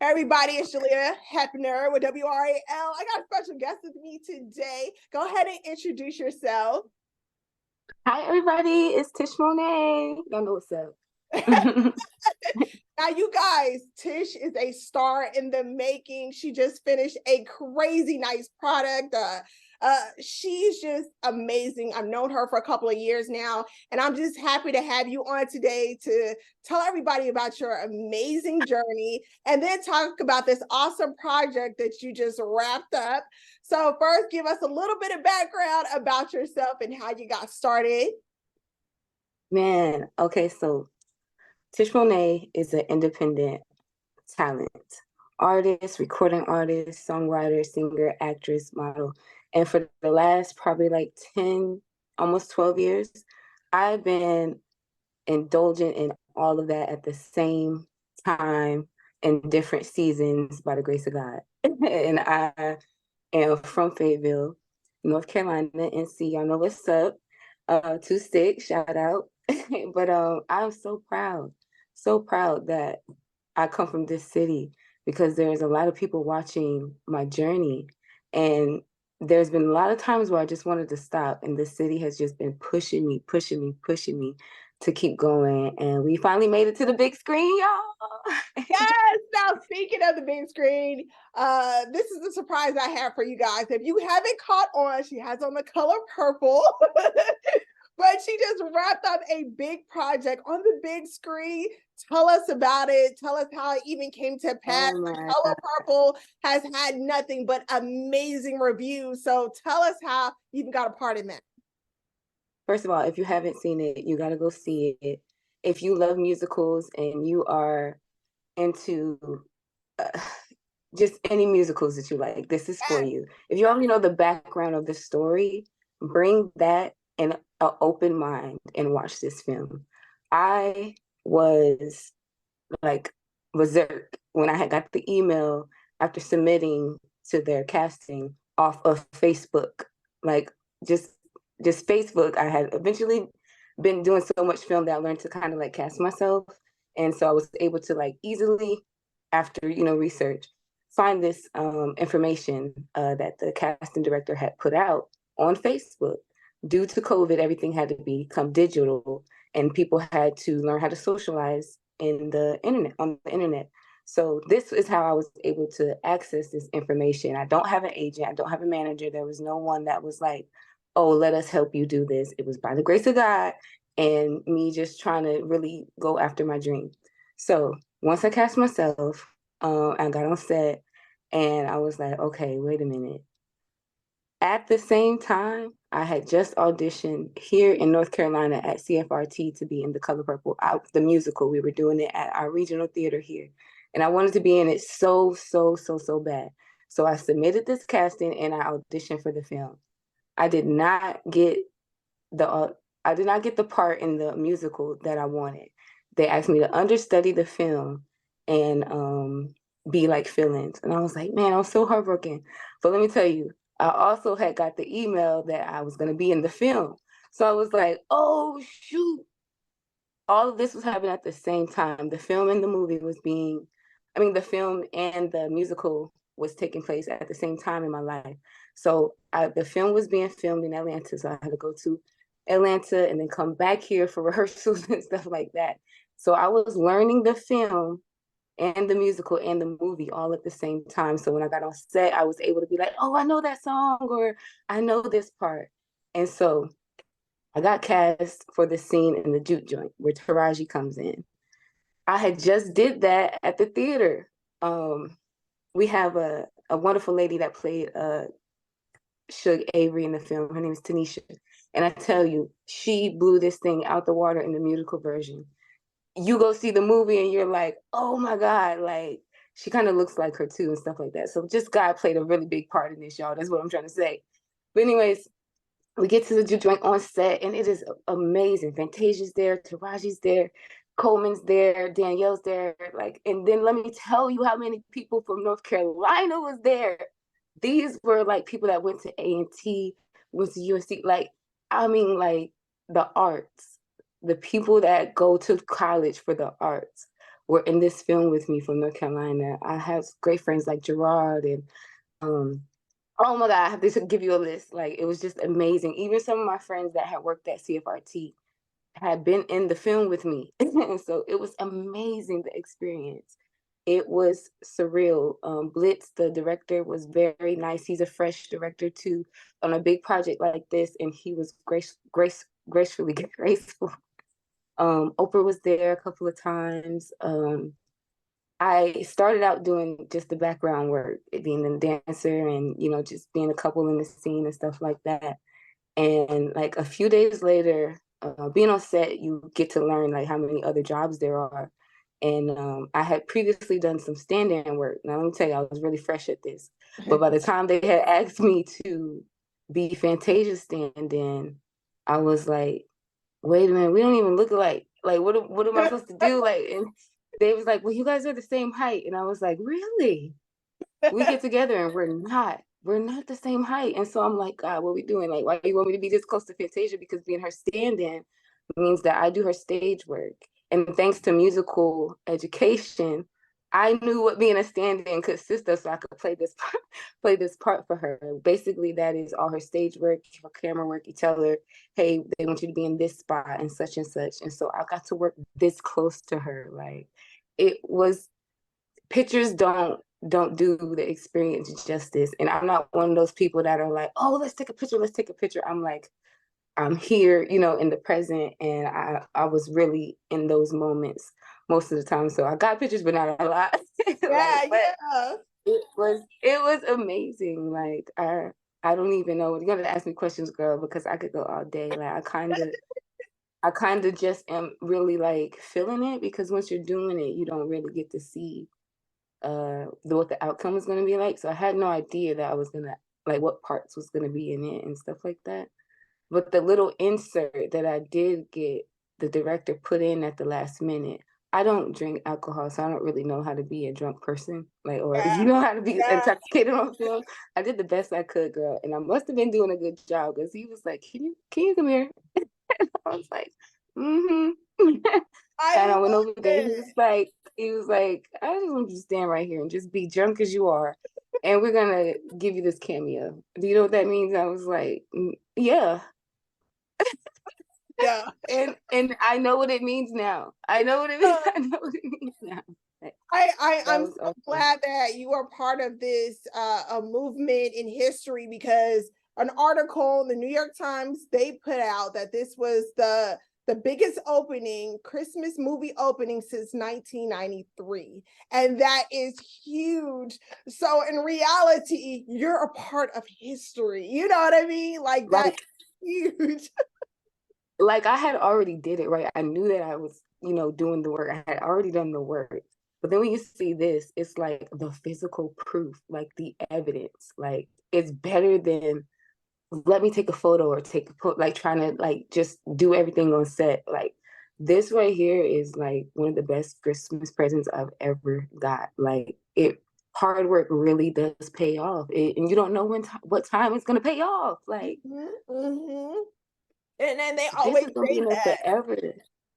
Everybody, it's Jelia Hepner with WRAL. I got a special guest with me today. Go ahead and introduce yourself. Hi, everybody. It's Tishmone. Y'all know what's up. Now, you guys, Tish is a star in the making. She just finished a crazy nice product. She's just amazing. I've known her for a couple of years now, and I'm just happy to have you on today to tell everybody about your amazing journey and then talk about this awesome project that you just wrapped up. So first, give us a little bit of background about yourself and how you got started. Man, okay, so Tishmone is an independent talent artist, recording artist, songwriter, singer, actress, model. And for the last probably like 10, almost 12 years, I've been indulgent in all of that at the same time in different seasons by the grace of God. And I am from Fayetteville, North Carolina, NC. Y'all know what's up. 2-6, shout out. But I'm so proud that I come from this city because there's a lot of people watching my journey. And there's been a lot of times where I just wanted to stop, and the city has just been pushing me to keep going. And we finally made it to the big screen, y'all. Yes. Now, speaking of the big screen, this is the surprise I have for you guys. If you haven't caught on, she has on the color purple. But she just wrapped up a big project on the big screen. Tell us about it. Tell us how it even came to pass. Oh The my color God. purple has had nothing but amazing reviews. So tell us how you even got a part in that. First of all, if you haven't seen it, you got to go see it. If you love musicals and you are into uh, just any musicals that you like, this is for Yes. you. If you already know the background of the story, bring that in an open mind and watch this film. I was like berserk when I had got the email after submitting to their casting off of Facebook. Like just just Facebook. I had eventually been doing so much film that I learned to kind of like cast myself. And so I was able to like easily, after research, find this information that the casting director had put out on Facebook. Due to COVID, everything had to become digital, and people had to learn how to socialize in the internet on the internet. So this is how I was able to access this information. I don't have an agent. I don't have a manager. There was no one that was like, "Oh, let us help you do this." It was by the grace of God and me just trying to really go after my dream. So once I cast myself, I got on set, and I was like, "Okay, wait a minute." At the same time, I had just auditioned here in North Carolina at CFRT to be in The Color Purple, the musical. We were doing it at our regional theater here. And I wanted to be in it so bad. So I submitted this casting and I auditioned for the film. I did not get the part in the musical that I wanted. They asked me to understudy the film and be like fill-ins. And I was like, man, I was so heartbroken. But let me tell you, I also had got the email that I was going to be in the film. So I was like, oh, shoot. All of this was happening at the same time. The film and the musical was taking place at the same time in my life. So the film was being filmed in Atlanta. So I had to go to Atlanta and then come back here for rehearsals and stuff like that. So I was learning the film and the musical and the movie all at the same time. So when I got on set, I was able to be like, oh, I know that song, or I know this part. And so I got cast for the scene in the juke joint where Taraji comes in. I had just did that at the theater. We have a wonderful lady that played Suge Avery in the film. Her name is Tanisha. And I tell you, she blew this thing out the water in the musical version. You go see the movie and you're like, oh my God, like she kind of looks like her too and stuff like that. So just God played a really big part in this, y'all. That's what I'm trying to say. But anyways, we get to the juke joint on set and it is amazing. Fantasia's there, Taraji's there, Coleman's there, Danielle's there. Like, and then let me tell you how many people from North Carolina was there. These were like people that went to A&T, went to UNC. Like, I mean, like the arts, the people that go to college for the arts were in this film with me from North Carolina. I have great friends like Gerard and oh my God, I have to give you a list. Like it was just amazing. Even some of my friends that had worked at CFRT had been in the film with me. And so it was amazing, the experience. It was surreal. Blitz, the director, was very nice. He's a fresh director too on a big project like this, and he was gracefully graceful. Oprah was there a couple of times. I started out doing just the background work, being a dancer and, just being a couple in the scene and stuff like that. And like a few days later, being on set, you get to learn like how many other jobs there are. And I had previously done some stand-in work. Now, let me tell you, I was really fresh at this. But by the time they had asked me to be Fantasia stand-in, I was like, wait a minute, we don't even look alike. Like, what am I supposed to do? Like, and they was like, well, you guys are the same height. And I was like, really? We get together and we're not the same height. And so I'm like, God, what are we doing? Like, why do you want me to be this close to Fantasia? Because being her stand-in means that I do her stage work. And thanks to musical education, I knew what being a stand-in consist of, so I could play this part for her. Basically, that is all her stage work, her camera work. You tell her, hey, they want you to be in this spot and such and such. And so I got to work this close to her. Like, it was, pictures don't do the experience justice. And I'm not one of those people that are like, oh, let's take a picture. I'm like, I'm here, in the present. And I was really in those moments most of the time. So I got pictures, but not a lot. Yeah, but yeah. it was amazing. Like I don't even know. You're gonna ask me questions, girl, because I could go all day. Like I kind of just am really like feeling it, because once you're doing it, you don't really get to see what the outcome is going to be like. So I had no idea that I was gonna, like, what parts was going to be in it and stuff like that. But the little insert that I did get, the director put in at the last minute. I don't drink alcohol, so I don't really know how to be a drunk person, like, or how to be Yeah. intoxicated on film. I did the best I could, girl, and I must have been doing a good job, because he was like, "Can you come here?" I was like, "Mm-hmm." I And I love went over there. He it. was like, I just want you to stand right here and just be drunk as you are, and we're gonna give you this cameo. Do you know what that means? I was like, yeah. Yeah. And I know what it means now. I know what it means. I know what it means now. That I'm was so awesome. glad that you are part of this a movement in history, because an article in the New York Times, they put out that this was the biggest Christmas movie opening since 1993. And that is huge. So in reality, you're a part of history. You know what I mean? Like that's Like, huge. I had already did it, right? I knew that I was, doing the work. I had already done the work. But then when you see this, it's like the physical proof, like the evidence. Like, it's better than, let me take a photo or like trying to like just do everything on set. Like, this right here is like one of the best Christmas presents I've ever got. Like, hard work really does pay off. And you don't know what time it's going to pay off. Like, Mm-hmm, mm-hmm. And then they this always is going to be say in there that. forever.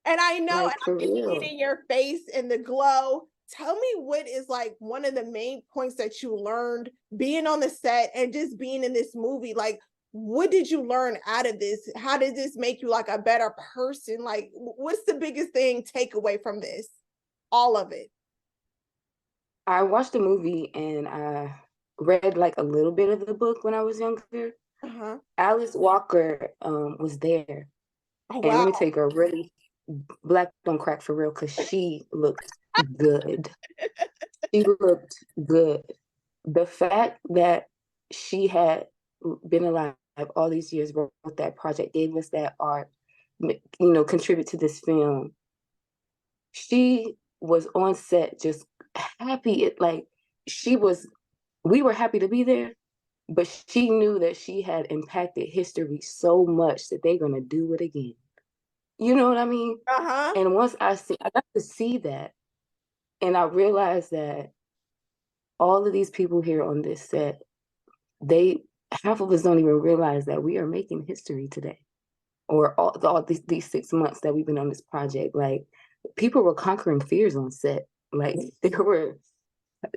And I know, and Like, I for can see real. it in your face and the glow. Tell me, what is like one of the main points that you learned being on the set and just being in this movie? Like, what did you learn out of this? How did this make you like a better person? Like, what's the biggest thing takeaway from this? All of it. I watched the movie and I read like a little bit of the book when I was younger. Uh-huh. Alice Walker was there. Oh, And let wow. me tell you, girl, really, black don't crack for real, because she looked good. She looked good. The fact that she had been alive all these years, wrote that project, gave us that art, contribute to this film. She was on set just happy. We were happy to be there, but she knew that she had impacted history so much that they're going to do it again. You know what I mean? Uh-huh. And once I got to see that, and I realized that all of these people here on this set, they half of us don't even realize that we are making history today, or all these 6 months that we've been on this project. Like, people were conquering fears on set. Like there were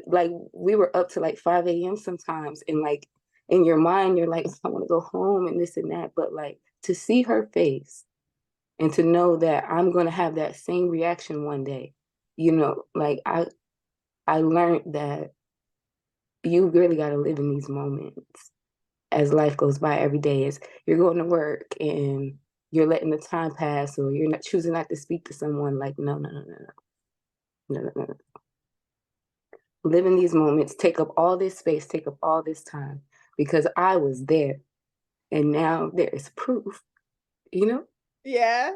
like we were up to like 5 a.m. sometimes, and like in your mind you're like, I want to go home and this and that, but like to see her face and to know that I'm going to have that same reaction one day, you know, like I learned that you really got to live in these moments as life goes by. Every day is you're going to work and you're letting the time pass, or you're not choosing not to speak to someone. Like no. Live in these moments, take up all this space, take up all this time, because I was there and now there is proof, you know? Yeah.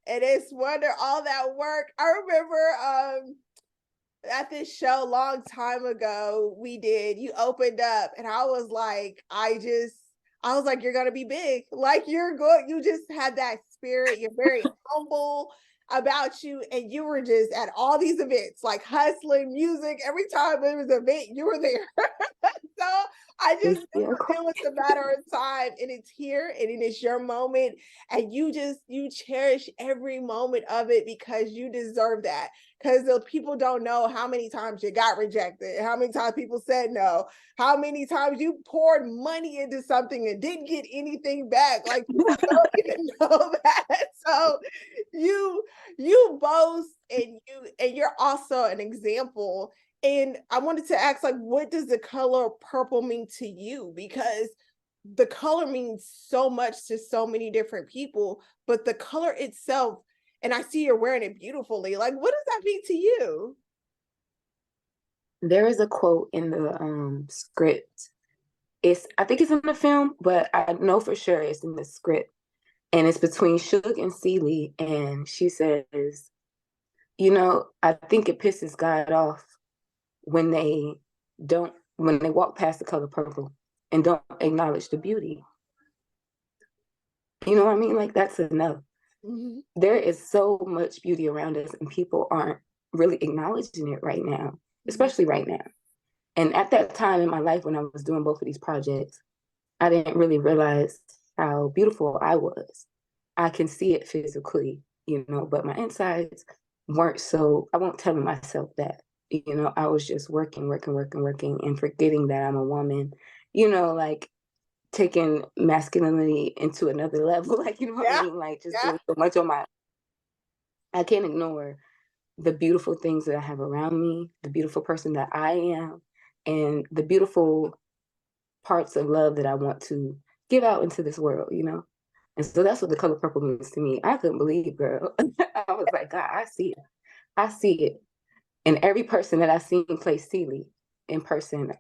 And it's wonder all that work. I remember at this show a long time ago, you opened up and I was like, you're gonna be big. Like you're good. You just had that spirit. You're very humble about you. And you were just at all these events, like hustling music. Every time there was an event, you were there. So I just knew it was a matter of time, and it's here and it is your moment. And you cherish every moment of it because you deserve that. Because the people don't know how many times you got rejected, how many times people said no, how many times you poured money into something and didn't get anything back. Like people don't even know that. So you boast, and you're also an example. And I wanted to ask, like, what does the color purple mean to you? Because the color means so much to so many different people, but the color itself, and I see you're wearing it beautifully. Like, what does that mean to you? There is a quote in the script. I think it's in the film, but I know for sure it's in the script. And it's between Suge and Celie. And she says, you know, I think it pisses God off when when they walk past the color purple and don't acknowledge the beauty. You know what I mean? Like that's enough. Mhm. There is so much beauty around us and people aren't really acknowledging it right now, especially right now. And at that time in my life when I was doing both of these projects, I didn't really realize how beautiful I was. I can see it physically, you know, but my insides weren't. So I won't tell myself that, you know, I was just working and forgetting that I'm a woman, you know, like taking masculinity into another level. Like, you know what I Yeah, mean? Like just yeah. doing so much I can't ignore the beautiful things that I have around me, the beautiful person that I am, and the beautiful parts of love that I want to give out into this world, you know? And so that's what the color purple means to me. I couldn't believe, girl. I was like, God, I see it. I see it. And every person that I've seen play Celie in person,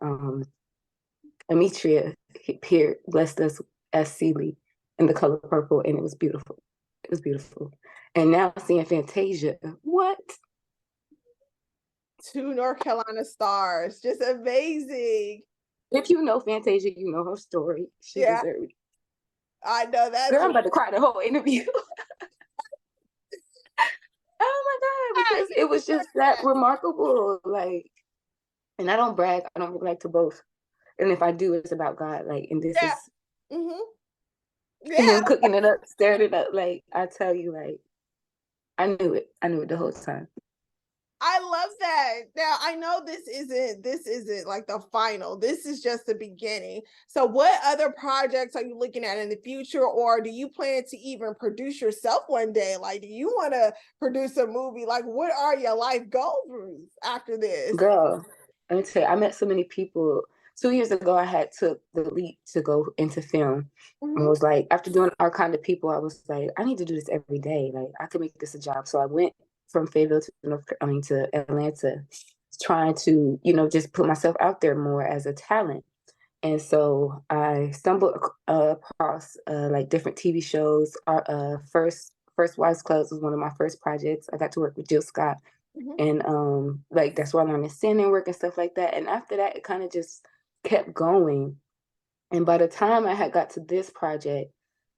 Ametria here blessed us as Celie in the color purple, and it was beautiful. It was beautiful. And now seeing Fantasia, what? Two North Carolina stars, just amazing. If you know Fantasia, you know her story. She Yeah, deserved it. I know Girl, that's I'm about to cry the whole interview. Oh my God, because it was just that remarkable. Like, and I don't brag, I don't really like to boast. And if I do, it's about God. Like, and this yeah. is Hmm. Yeah, him cooking it up, stirring it up. Like, I tell you, like, I knew it. I knew it the whole time. I love that. Now I know this isn't like the final. This is just the beginning. So what other projects are you looking at in the future, or do you plan to even produce yourself one day? Like, do you want to produce a movie? Like, what are your life goals after this? Girl, let me tell you, I met so many people. 2 years ago, I had took the leap to go into film. I Mhm. was like, after doing our kind of people, I was like, I need to do this every day. Like, I could make this a job. So I went from Fayetteville to Atlanta, trying to, you know, just put myself out there more as a talent. And so I stumbled across like different TV shows. Our First Wives Clubs was one of my first projects. I got to work with Jill Scott, Mhm. and like that's where I learned the standing work and stuff like that. And after that, it kind of just kept going. And by the time I had got to this project,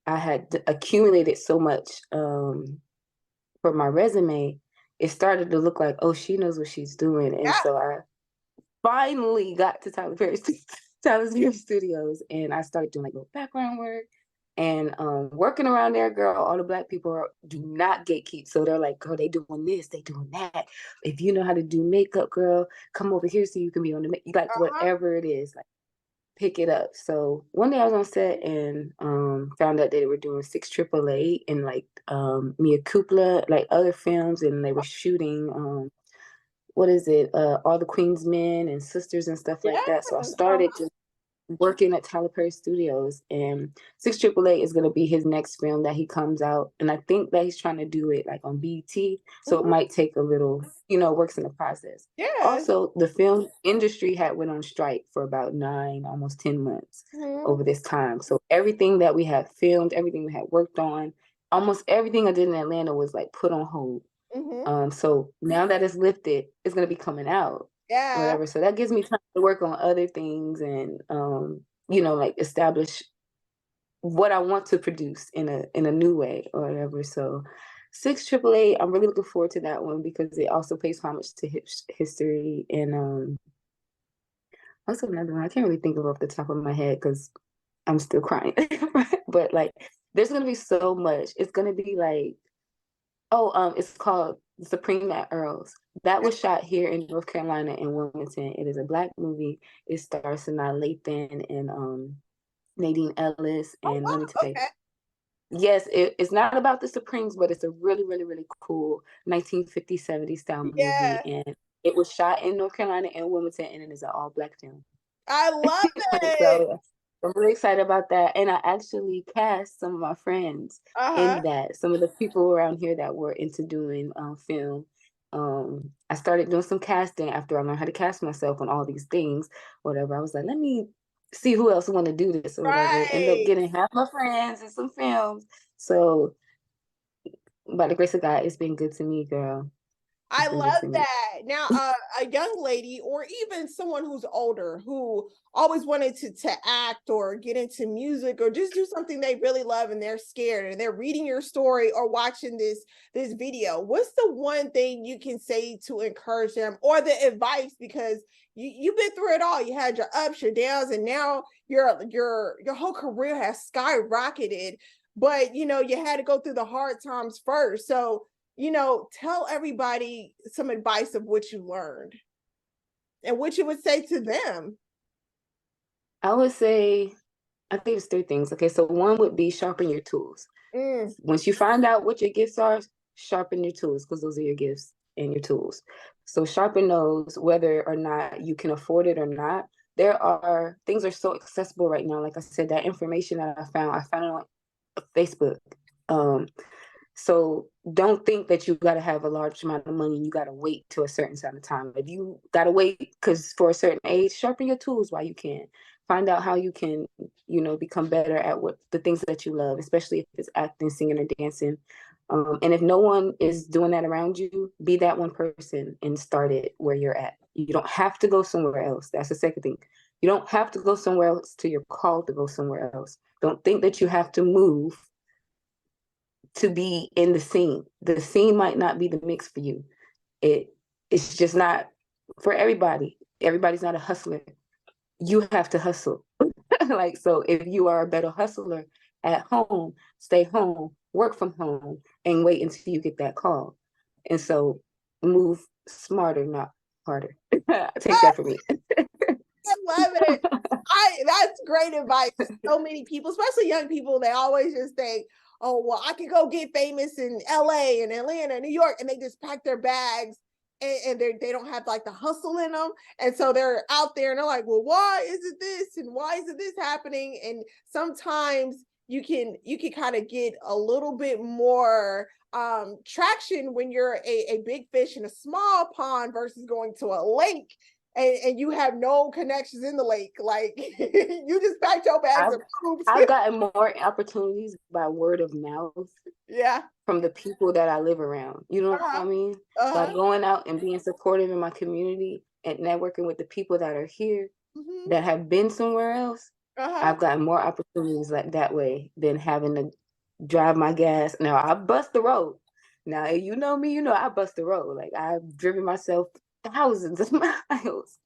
I had accumulated so much for my resume. It started to look like, oh, she knows what she's doing. And Yeah. so I finally got to Tyler Perry Studios, and I started doing like little background work. And working around there, girl, all the Black people do not gatekeep. So they're like, girl, they doing this, they doing that. If you know how to do makeup, girl, come over here so you can be on the like Uh-huh. whatever it is, like pick it up. So one day I was on set and found out that they were doing 6 AAA and like Mia Kupla, like other films, and they were shooting what is it, All the Queen's Men and Sisters and stuff Yes. like that. So I Uh-huh. started just working at Tyler Perry Studios, and 6 AAA is going to be his next film that he comes out, and I think that he's trying to do it like on BT, so it Mhm. might take a little, works in the process. Yeah. Also, the film industry had went on strike for about 9, almost 10 months Mhm. over this time, so everything that we had filmed, everything we had worked on, almost everything I did in Atlanta was like put on hold. Mhm. So now that it's lifted, it's gonna be coming out, Yeah. whatever. So that gives me time to work on other things and like establish what I want to produce in a new way or whatever. So 6 AAA, I'm really looking forward to that one because it also pays homage to history and also another one I can't really think of off the top of my head because I'm still crying. But like there's gonna be so much. It's gonna be like it's called Supreme at Earl's. That was shot here in North Carolina in Wilmington. It is a Black movie. It stars Sanaa Lathan and Nadine Ellis. Oh And let me wow. tell you, Okay. yes, it's not about the Supremes, but it's a really, really, really cool 1950s, 70s style movie. Yeah. And it was shot in North Carolina and Wilmington, and it is an all Black film. I love it. So I'm really excited about that. And I actually cast some of my friends Uh-huh. in that. Some of the people around here that were into doing film. I started doing some casting after I learned how to cast myself on all these things, whatever. I was like, let me see who else want to do this or whatever. End up Right. getting half my friends in some films. So by the grace of God, it's been good to me, girl. I It's been good love to me. that. Now, a young lady or even someone who's older who always wanted to act or get into music or just do something they really love and they're scared and they're reading your story or watching this video. What's the one thing you can say to encourage them or the advice because you've been through it all. You had your ups, your downs, and now your whole career has skyrocketed. But you had to go through the hard times first. So tell everybody some advice of what you learned and what you would say to them. I would say, I think it's 3 things. Okay, so one would be sharpen your tools. Mm, Once you find out what your gifts are, sharpen your tools because those are your gifts and your tools. So sharpen those, whether or not you can afford it or not. There are things are so accessible right now. Like I said, that information that I found it on Facebook. Um, so don't think that you got to have a large amount of money and you got to wait to a certain amount of time. If you got to wait because for a certain age, sharpen your tools while you can. Find out how you can, become better at what the things that you love, especially if it's acting, singing, or dancing. And if no one is doing that around you, be that one person and start it where you're at. You don't have to go somewhere else. That's the second thing. You don't have to go somewhere else till you're called to go somewhere else. Don't think that you have to move to be in the scene. The scene might not be the mix for you. It's just not for everybody. Everybody's not a hustler. You have to hustle. Like so if you are a better hustler at home, stay home, work from home, and wait until you get that call. And so move smarter, not harder. Take that from me. I love it. That's great advice. So many people, especially young people, they always just think, "Oh, well, I can go get famous in LA and Atlanta, and New York," and they just pack their bags and they don't have like the hustle in them, and so they're out there and they're like, "Well, why isn't this and why isn't this happening?" And sometimes you can kind of get a little bit more traction when you're a big fish in a small pond versus going to a lake and you have no connections in the lake. Like you just packed your bags I've of poops. I've gotten more opportunities by word of mouth Yeah. from the people that I live around. You know what Uh-huh. I mean? By Uh-huh. going out and being supportive in my community and networking with the people that are here Mm-hmm. that have been somewhere else, Uh-huh. I've gotten more opportunities like that way than having to drive my gas. Now I bust the road. Now you know me, I bust the road. Like I've driven myself thousands of miles.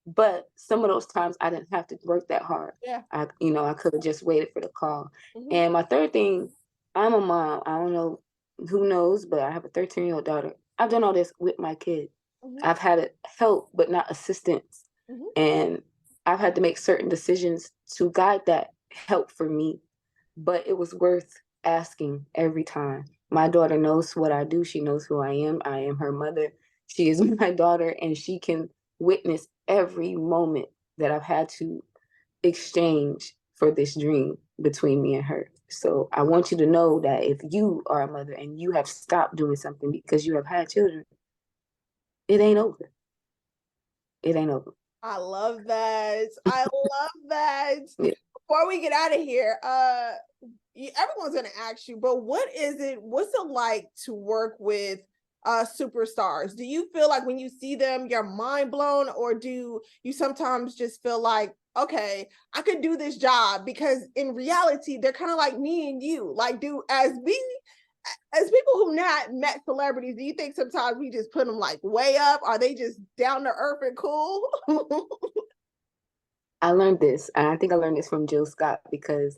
But some of those times I didn't have to work that hard. Yeah. I could have just waited for the call. Mm-hmm. And my third thing, I'm a mom. I don't know who knows, but I have a 13-year-old daughter. I've done all this with my kid. Mm-hmm. I've had help, but not assistance. Mm-hmm. And I've had to make certain decisions to guide that help for me. But it was worth asking every time. My daughter knows what I do. She knows who I am. I am her mother. She is my daughter, and she can witness every moment that I've had to exchange for this dream between me and her. So I want you to know that if you are a mother and you have stopped doing something because you have had children, it ain't over. It ain't over. I love that. I love that. Yeah. Before we get out of here, everyone's gonna ask you, but what's it like to work with superstars? Do you feel like when you see them you're mind blown, or do you sometimes just feel like, okay, I could do this job? Because in reality they're kind of like me and you. Like, as people who not met celebrities, do you think sometimes we just put them like way up? Are they just down to earth and cool? I learned this, and I think I learned this from Jill Scott, because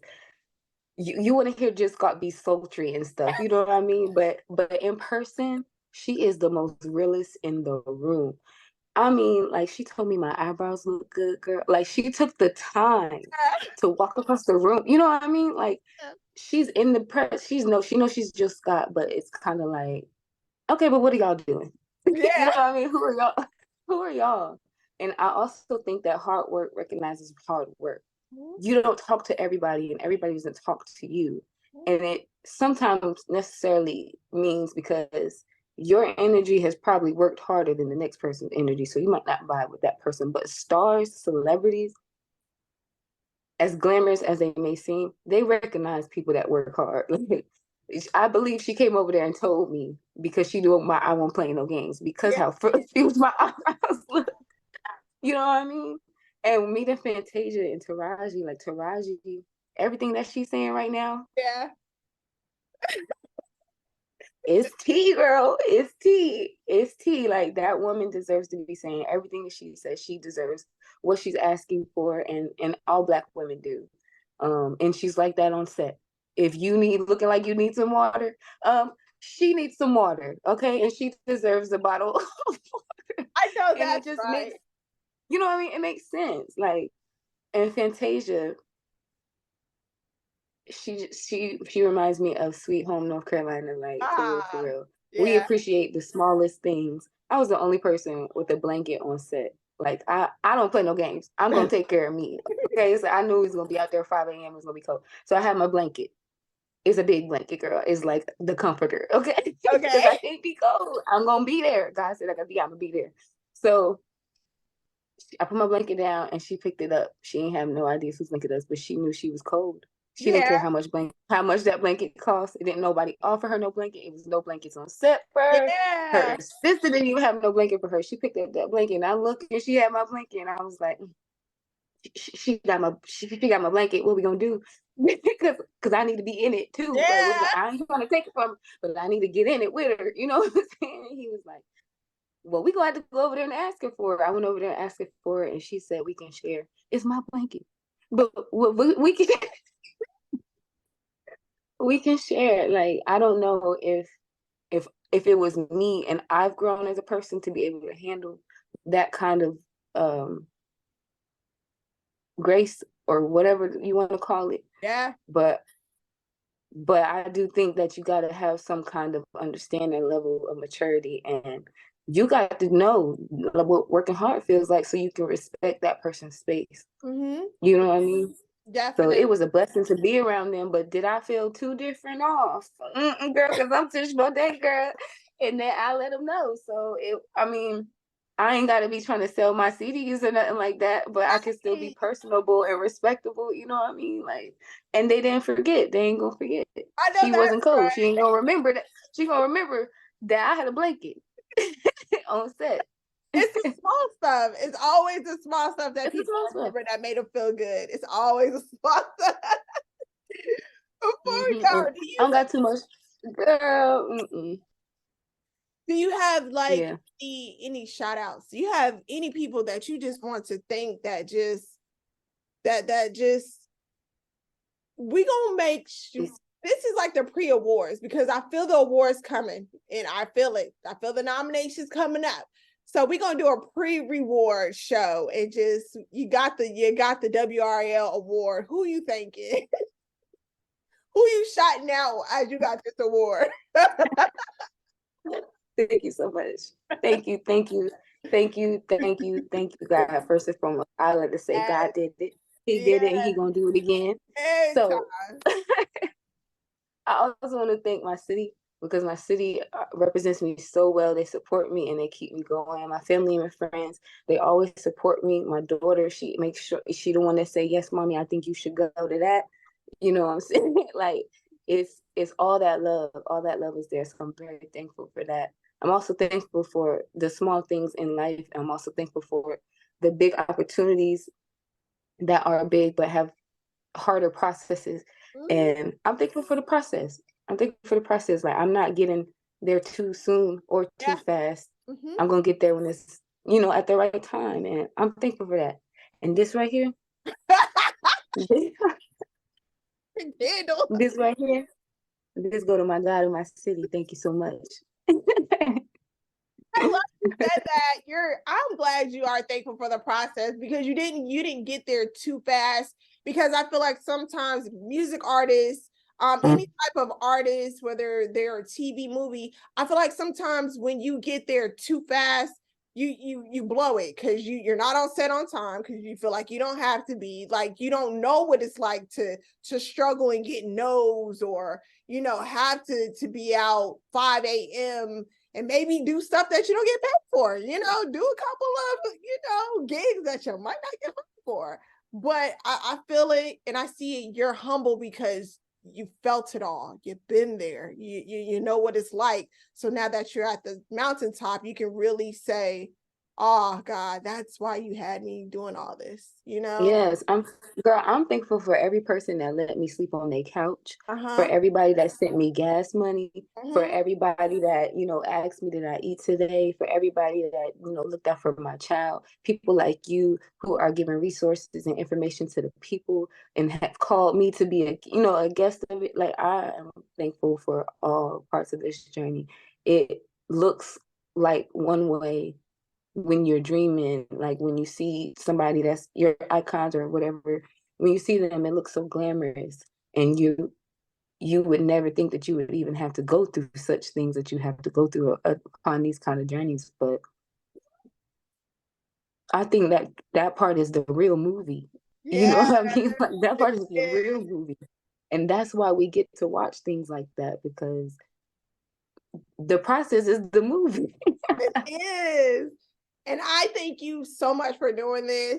you want to hear Jill Scott be sultry and stuff, you know what I mean? But in person, she is the most realest in the room. I mean, like, she told me my eyebrows look good, girl. Like, she took the time to walk across the room. You know what I mean? Like, she's in the press. She knows she's Jill Scott, but it's kind of like, okay, but what are y'all doing? You know Yeah. what I mean? Who are y'all? Who are y'all? And I also think that hard work recognizes hard work. You don't talk to everybody, and everybody doesn't talk to you. And it sometimes necessarily means because your energy has probably worked harder than the next person's energy. So you might not vibe with that person. But stars, celebrities, as glamorous as they may seem, they recognize people that work hard. I believe she came over there and told me, because she knew I won't play no games, because how fused my eyebrows look. You know what I mean? And meeting Fantasia and Taraji, like Taraji, everything that she's saying right now, Yeah. it's tea, girl. It's tea. It's tea. Like, that woman deserves to be saying everything that she says. She deserves what she's asking for, and all Black women do. And she's like that on set. If you need looking like you need some water, she needs some water, okay? And she deserves a bottle of water. I know And it that's just right. makes, you know what I mean? It makes sense. Like, and Fantasia, she reminds me of Sweet Home North Carolina, like, for real, for real. We Yeah. appreciate the smallest things. I was the only person with a blanket on set. Like, I don't play no games. I'm gonna take care of me. Okay. So I knew he was gonna be out there at 5 a.m. It was gonna be cold. So I had my blanket. It's a big blanket, girl. It's like the comforter. Okay. Because Okay. I can't be cold. I'm gonna be there. God said I'm gonna be there. So I put my blanket down, and she picked it up. She ain't have no idea whose blanket it was, but she knew she was cold. She didn't care Yeah. how much that blanket cost. It didn't nobody offer her no blanket. It was no blankets on set for her. Yeah. Her sister didn't even have no blanket for her. She picked up that blanket, and I looked, and she had my blanket, and I was like, she got my blanket. What we gonna do? Because I need to be in it too. Like, Yeah. I ain't gonna take it from her, but I need to get in it with her. You know what I'm saying? And he was like, well, we gonna have to go over there and ask her for it. I went over there and asked her for it, and she said we can share. It's my blanket, but we can we can share. Like, I don't know if it was me, and I've grown as a person to be able to handle that kind of grace, or whatever you want to call it. Yeah. But I do think that you got to have some kind of understanding level of maturity, and you got to know what working hard feels like, so you can respect that person's space. Mm-hmm. You know what I mean? Definitely. So it was a blessing to be around them. But did I feel too different off? Girl, because I'm Tishmone that girl. And then I let them know. So I mean, I ain't got to be trying to sell my CDs or nothing like that, but I can still be personable and respectable. You know what I mean? Like, and they didn't forget. They ain't gonna forget. I know She wasn't that's cold. right. She ain't gonna remember that. She gonna remember that I had a blanket on set. It's the small stuff. It's always the small stuff that people remember that made them feel good. It's always the small stuff. Before we go, I don't got too much, girl. Do you have like Yeah. any shout outs? Do you have any people that you just want to thank that just that just we gonna make sure this is like the pre-awards because I feel the awards coming and I feel it. I feel the nominations coming up. So we're gonna do a pre-reward show and just you got the WRAL award. Who you thanking? Who you shouting out as you got this award? Thank you so much. Thank you, thank you, thank you, thank you, thank you, God. First and foremost, I like to say God did it. He did it and he gonna do it again. So I also want to thank my city because my city represents me so well. They support me and they keep me going. My family and my friends, they always support me. My daughter, she makes sure she the one that say, yes, mommy, I think you should go to that. You know what I'm saying? Like it's all that love is there. So I'm very thankful for that. I'm also thankful for the small things in life. I'm also thankful for the big opportunities that are big but have harder processes. And I'm thankful for the process. I'm thankful for the process. Like I'm not getting there too soon or too fast. I'm gonna get there when it's, at the right time. And I'm thankful for that. And this right here, this right here, this go to my God and my city. Thank you so much. I love you said that. I'm glad you are thankful for the process because you didn't get there too fast. Because I feel like sometimes music artists, any type of artist, whether they're a TV movie, I feel like sometimes when you get there too fast, you blow it because you're not on set on time because you feel like you don't have to be, like you don't know what it's like to struggle and get no's, or have to be out 5 a.m. and maybe do stuff that you don't get paid for, do a couple of, gigs that you might not get paid for. But I feel it and I see it. You're humble because you felt it all. You've been there. You know what it's like. So now that you're at the mountaintop, you can really say, oh God, that's why you had me doing all this, Yes, I'm thankful for every person that let me sleep on their couch, for Uh-huh. everybody that sent me gas money, for Mm-hmm. everybody that, asked me did I eat today, for everybody that, looked out for my child, people like you who are giving resources and information to the people and have called me to be a guest of it. Like I am thankful for all parts of this journey. It looks like one way when you're dreaming, like when you see somebody that's your icons or whatever, when you see them, it looks so glamorous, and you would never think that you would even have to go through such things that you have to go through upon these kind of journeys. But I think that part is the real movie. You know Yeah, what I mean? Like that part is the it real movie. And that's why we get to watch things like that, because the process is the movie. is. And I thank you so much for doing this.